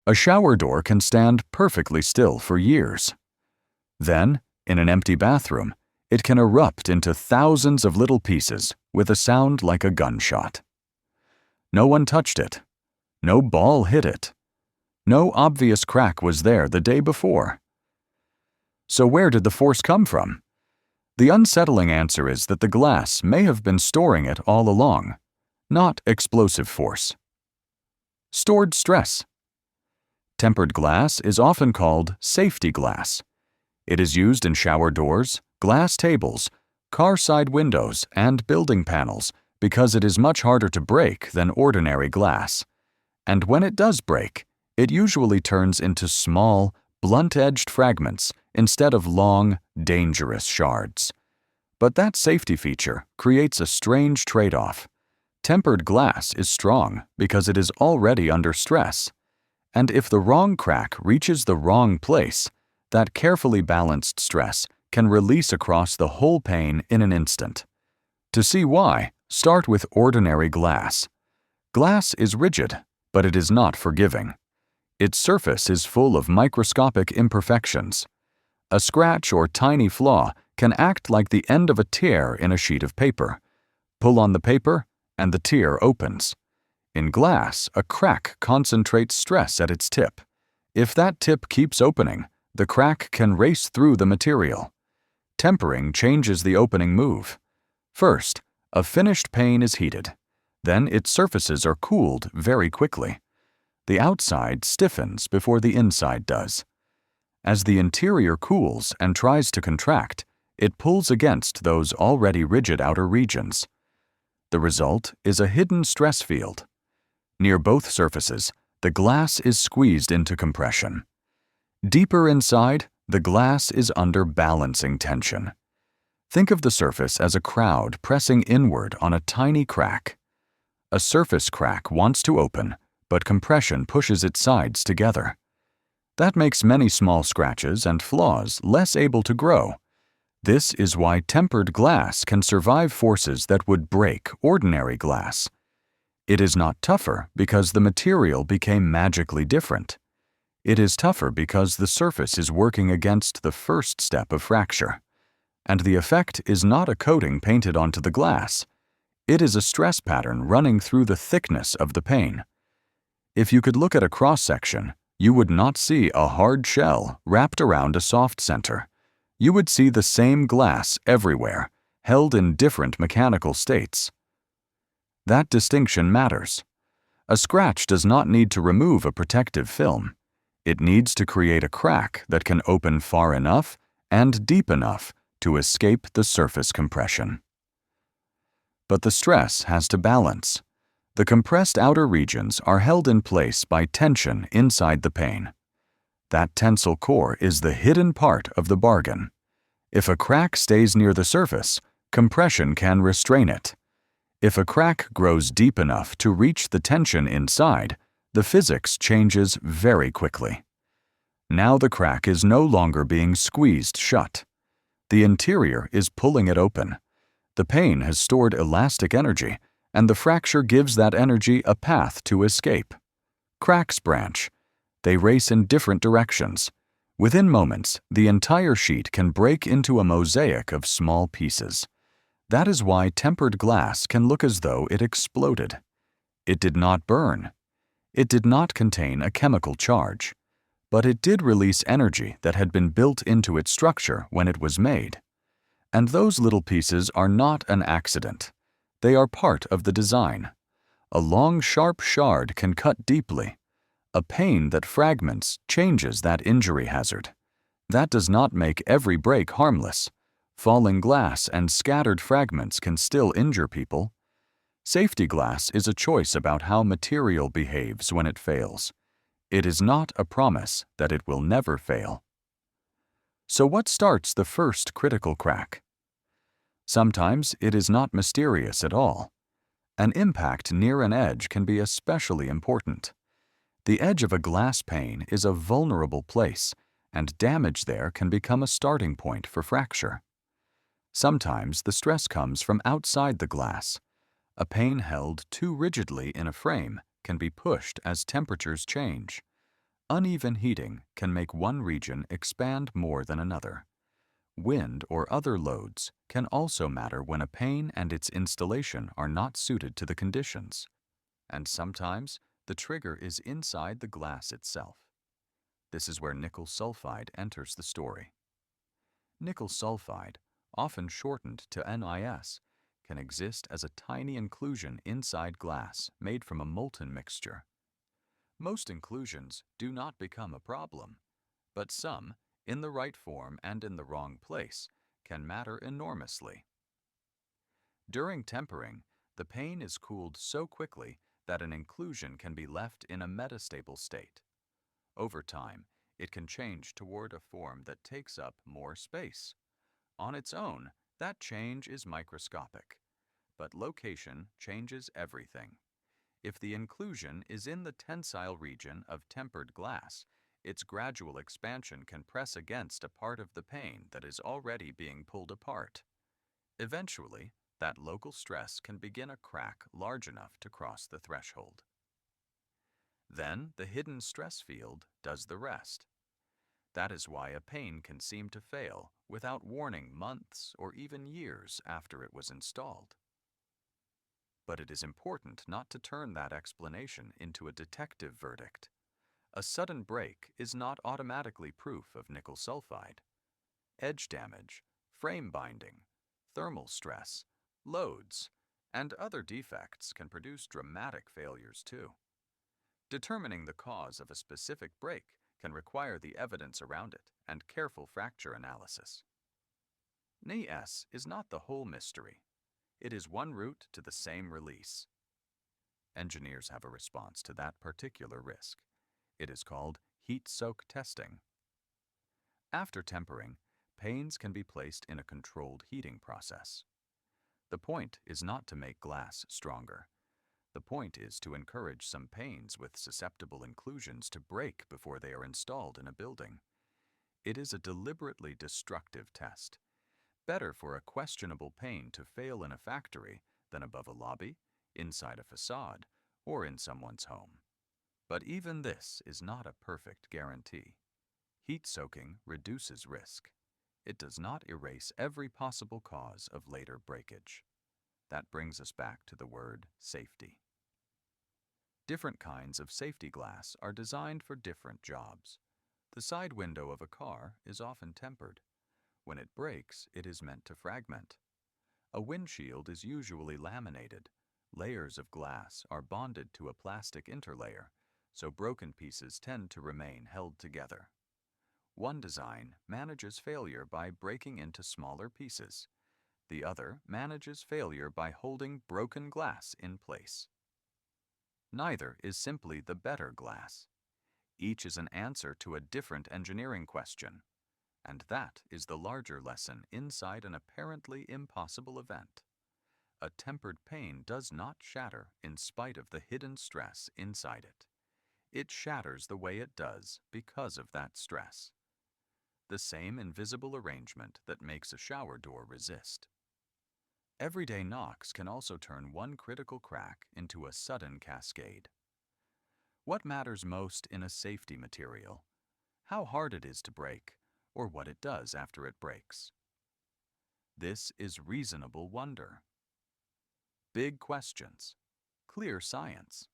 A shower door can stand perfectly still for years. Then, in an empty bathroom, it can erupt into thousands of little pieces with a sound like a gunshot. No one touched it. No ball hit it. No obvious crack was there the day before. So where did the force come from? The unsettling answer is that the glass may have been storing it all along, not explosive force. Stored stress. Tempered glass is often called safety glass. It is used in shower doors, glass tables, car side windows, and building panels because it is much harder to break than ordinary glass. And when it does break, it usually turns into small, blunt-edged fragments instead of long, dangerous shards. But that safety feature creates a strange trade-off. Tempered glass is strong because it is already under stress. And if the wrong crack reaches the wrong place, that carefully balanced stress can release across the whole pane in an instant. To see why, start with ordinary glass. Glass is rigid, but it is not forgiving. Its surface is full of microscopic imperfections. A scratch or tiny flaw can act like the end of a tear in a sheet of paper. Pull on the paper, and the tear opens. In glass, a crack concentrates stress at its tip. If that tip keeps opening, the crack can race through the material. Tempering changes the opening move. First, a finished pane is heated. Then its surfaces are cooled very quickly. The outside stiffens before the inside does. As the interior cools and tries to contract, it pulls against those already rigid outer regions. The result is a hidden stress field. Near both surfaces, the glass is squeezed into compression. Deeper inside, the glass is under balancing tension. Think of the surface as a crowd pressing inward on a tiny crack. A surface crack wants to open, but compression pushes its sides together. That makes many small scratches and flaws less able to grow. This is why tempered glass can survive forces that would break ordinary glass. It is not tougher because the material became magically different. It is tougher because the surface is working against the first step of fracture. And the effect is not a coating painted onto the glass. It is a stress pattern running through the thickness of the pane. If you could look at a cross-section, you would not see a hard shell wrapped around a soft center. You would see the same glass everywhere, held in different mechanical states. That distinction matters. A scratch does not need to remove a protective film. It needs to create a crack that can open far enough and deep enough to escape the surface compression. But the stress has to balance. The compressed outer regions are held in place by tension inside the pane. That tensile core is the hidden part of the bargain. If a crack stays near the surface, compression can restrain it. If a crack grows deep enough to reach the tension inside, the physics changes very quickly. Now the crack is no longer being squeezed shut. The interior is pulling it open. The pane has stored elastic energy, and the fracture gives that energy a path to escape. Cracks branch. They race in different directions. Within moments, the entire sheet can break into a mosaic of small pieces. That is why tempered glass can look as though it exploded. It did not burn. It did not contain a chemical charge. But it did release energy that had been built into its structure when it was made. And those little pieces are not an accident. They are part of the design. A long, sharp shard can cut deeply. A pane that fragments changes that injury hazard. That does not make every break harmless. Falling glass and scattered fragments can still injure people. Safety glass is a choice about how material behaves when it fails. It is not a promise that it will never fail. So what starts the first critical crack? Sometimes it is not mysterious at all. An impact near an edge can be especially important. The edge of a glass pane is a vulnerable place, and damage there can become a starting point for fracture. Sometimes the stress comes from outside the glass. A pane held too rigidly in a frame can be pushed as temperatures change. Uneven heating can make one region expand more than another. Wind or other loads can also matter when a pane and its installation are not suited to the conditions. And sometimes the trigger is inside the glass itself. This is where nickel sulfide enters the story. Nickel sulfide, often shortened to NIS, can exist as a tiny inclusion inside glass made from a molten mixture. Most inclusions do not become a problem, but some, in the right form and in the wrong place, can matter enormously. During tempering, the pane is cooled so quickly that an inclusion can be left in a metastable state. Over time, it can change toward a form that takes up more space. On its own, that change is microscopic, but location changes everything. If the inclusion is in the tensile region of tempered glass, its gradual expansion can press against a part of the pane that is already being pulled apart. Eventually, that local stress can begin a crack large enough to cross the threshold. Then the hidden stress field does the rest. That is why a pane can seem to fail without warning months or even years after it was installed. But it is important not to turn that explanation into a detective verdict. A sudden break is not automatically proof of nickel sulfide. Edge damage, frame binding, thermal stress, loads, and other defects can produce dramatic failures too. Determining the cause of a specific break can require the evidence around it and careful fracture analysis. NIS is not the whole mystery. It is one route to the same release. Engineers have a response to that particular risk. It is called heat soak testing. After tempering, panes can be placed in a controlled heating process. The point is not to make glass stronger. The point is to encourage some panes with susceptible inclusions to break before they are installed in a building. It is a deliberately destructive test. Better for a questionable pane to fail in a factory than above a lobby, inside a facade, or in someone's home. But even this is not a perfect guarantee. Heat soaking reduces risk. It does not erase every possible cause of later breakage. That brings us back to the word safety. Different kinds of safety glass are designed for different jobs. The side window of a car is often tempered. When it breaks, it is meant to fragment. A windshield is usually laminated. Layers of glass are bonded to a plastic interlayer, so broken pieces tend to remain held together. One design manages failure by breaking into smaller pieces. The other manages failure by holding broken glass in place. Neither is simply the better glass. Each is an answer to a different engineering question. And that is the larger lesson inside an apparently impossible event. A tempered pane does not shatter in spite of the hidden stress inside it. It shatters the way it does because of that stress. The same invisible arrangement that makes a shower door resist. Everyday knocks can also turn one critical crack into a sudden cascade. What matters most in a safety material? How hard it is to break, or what it does after it breaks. This is reasonable wonder. Big questions, clear science.